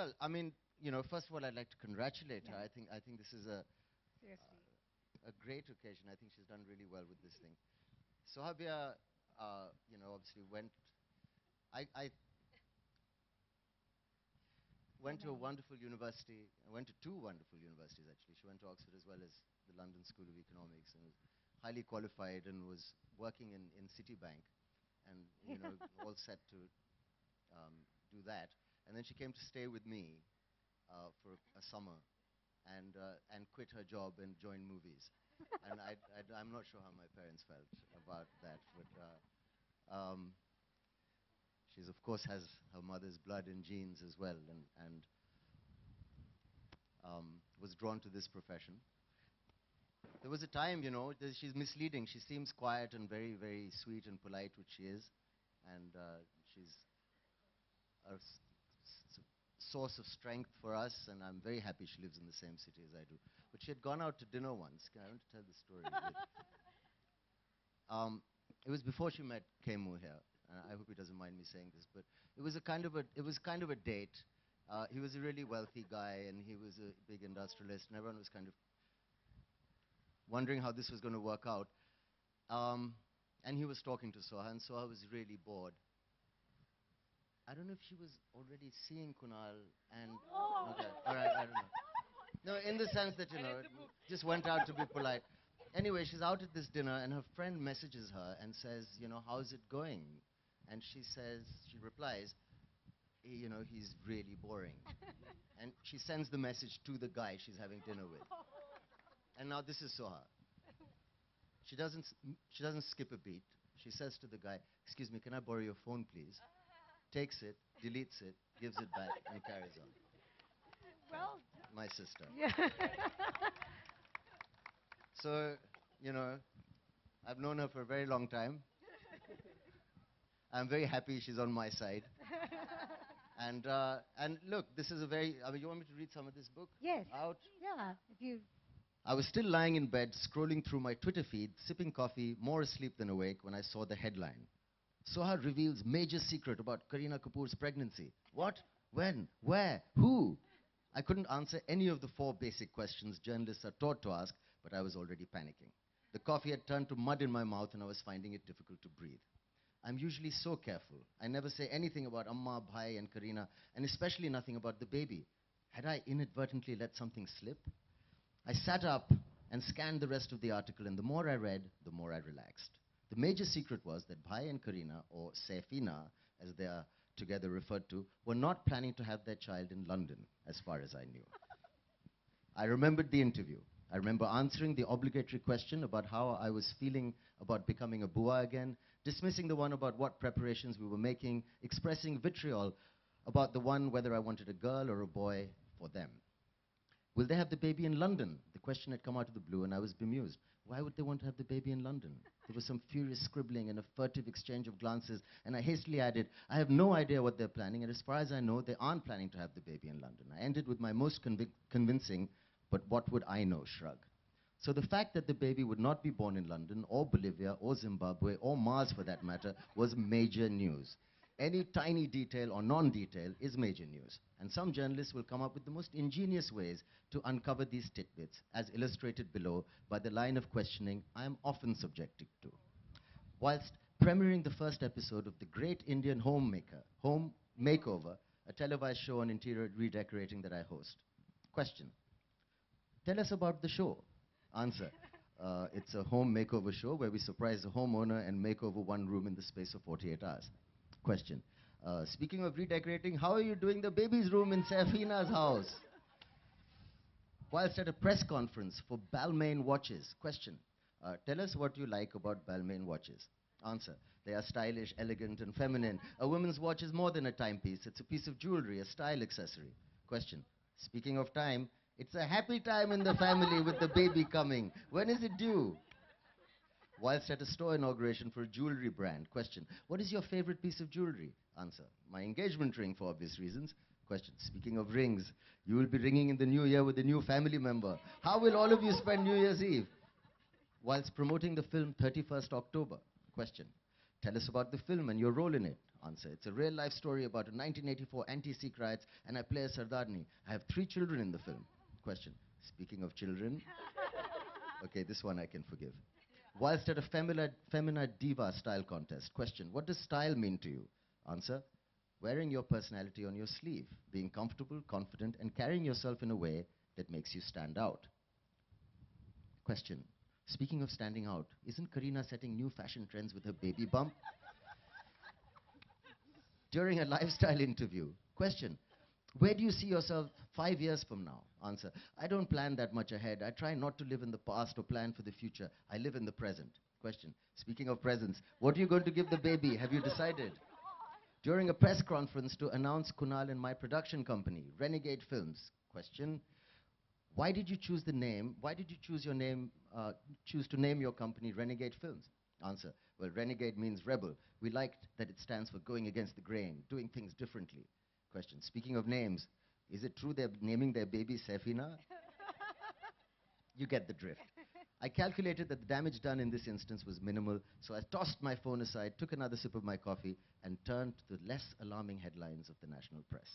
Well, I mean, you know, first of all, I'd like to congratulate her. Yeah. I think this is a Seriously. a great occasion. I think she's done really well with this thing. Sohabia, you know, obviously went. I So went to a many. wonderful university. I went to two wonderful universities actually. She went to Oxford as well as the London School of Economics, and was highly qualified and was working in Citibank, and you know, all set to do that. And then she came to stay with me for a summer, and quit her job and join movies. And I'm not sure how my parents felt about that, but she's of course has her mother's blood and genes as well, and was drawn to this profession. There was a time, you know, that she's misleading. She seems quiet and very, very sweet and polite, which she is, and she's a source of strength for us, and I'm very happy she lives in the same city as I do. But she had gone out to dinner once. I want to tell the story. It was before she met Kemu here. I hope he doesn't mind me saying this, but it was kind of a date. He was a really wealthy guy, and he was a big industrialist, and everyone was kind of wondering how this was going to work out. And he was talking to Soha, and Soha was really bored. I don't know if she was already seeing Kunal and... Okay, all right, I don't know. No, in the sense that, you know, just went out to be polite. Anyway, she's out at this dinner, and her friend messages her and says, you know, how's it going? And she says, she replies, you know, he's really boring. And she sends the message to the guy she's having dinner with. And now this is Soha. She doesn't skip a beat. She says to the guy, excuse me, can I borrow your phone, please? Takes it, deletes it, gives it back, and carries on. Well, My sister. yeah. So, you know, I've known her for a very long time. I'm very happy she's on my side. And look, this is a very... I mean, you want me to read some of this book? Yes. Out? Yeah. If you. I was still lying in bed, scrolling through my Twitter feed, sipping coffee, more asleep than awake, when I saw the headline. Soha reveals major secret about Kareena Kapoor's pregnancy. What? When? Where? Who? I couldn't answer any of the four basic questions journalists are taught to ask, but I was already panicking. The coffee had turned to mud in my mouth, and I was finding it difficult to breathe. I'm usually so careful. I never say anything about Amma, Bhai, and Kareena, and especially nothing about the baby. Had I inadvertently let something slip? I sat up and scanned the rest of the article, and the more I read, the more I relaxed. The major secret was that Bhai and Kareena, or Saifina, as they are together referred to, were not planning to have their child in London, as far as I knew. I remembered the interview. I remember answering the obligatory question about how I was feeling about becoming a bua again, dismissing the one about what preparations we were making, expressing vitriol about the one whether I wanted a girl or a boy for them. Will they have the baby in London? The question had come out of the blue, and I was bemused. Why would they want to have the baby in London? There was some furious scribbling and a furtive exchange of glances, and I hastily added, I have no idea what they're planning, and as far as I know, they aren't planning to have the baby in London. I ended with my most convincing, but what would I know, shrug. So the fact that the baby would not be born in London, or Bolivia, or Zimbabwe, or Mars for that matter, was major news. Any tiny detail or non-detail is major news. And some journalists will come up with the most ingenious ways to uncover these tidbits, as illustrated below by the line of questioning I am often subjected to. Whilst premiering the first episode of The Great Indian Home Makeover, a televised show on interior redecorating that I host. Question. Tell us about the show. Answer. It's a home makeover show where we surprise the homeowner and make over one room in the space of 48 hours. Question. Speaking of redecorating, how are you doing the baby's room in Saifina's house? Whilst at a press conference for Balmain watches. Question. Tell us what you like about Balmain watches. Answer. They are stylish, elegant, and feminine. A woman's watch is more than a timepiece. It's a piece of jewelry, a style accessory. Question. Speaking of time, it's a happy time in the family with the baby coming. When is it due? Whilst at a store inauguration for a jewelry brand. Question. What is your favorite piece of jewelry? Answer. My engagement ring, for obvious reasons. Question. Speaking of rings, you will be ringing in the new year with a new family member. How will all of you spend New Year's Eve? Whilst promoting the film 31st October. Question. Tell us about the film and your role in it. Answer. It's a real life story about a 1984 anti-Sikh riots and I play a Sardarni. I have 3 children in the film. Question. Speaking of children, okay, this one I can forgive. Whilst at a Femina Diva style contest. Question. What does style mean to you? Answer. Wearing your personality on your sleeve, being comfortable, confident, and carrying yourself in a way that makes you stand out. Question. Speaking of standing out, isn't Kareena setting new fashion trends with her baby bump? During a lifestyle interview. Question. Where do you see yourself 5 years from now? Answer. I don't plan that much ahead. I try not to live in the past or plan for the future. I live in the present. Question. Speaking of presents, what are you going to give the baby? Have you decided? During a press conference to announce Kunal and my production company, Renegade Films. Question. Why did you choose the name? Why did you choose your name, choose to name your company Renegade Films? Answer. Well, renegade means rebel. We liked that it stands for going against the grain, doing things differently. Question. Speaking of names, is it true they're naming their baby Saifina? You get the drift. I calculated that the damage done in this instance was minimal, so I tossed my phone aside, took another sip of my coffee, and turned to the less alarming headlines of the national press.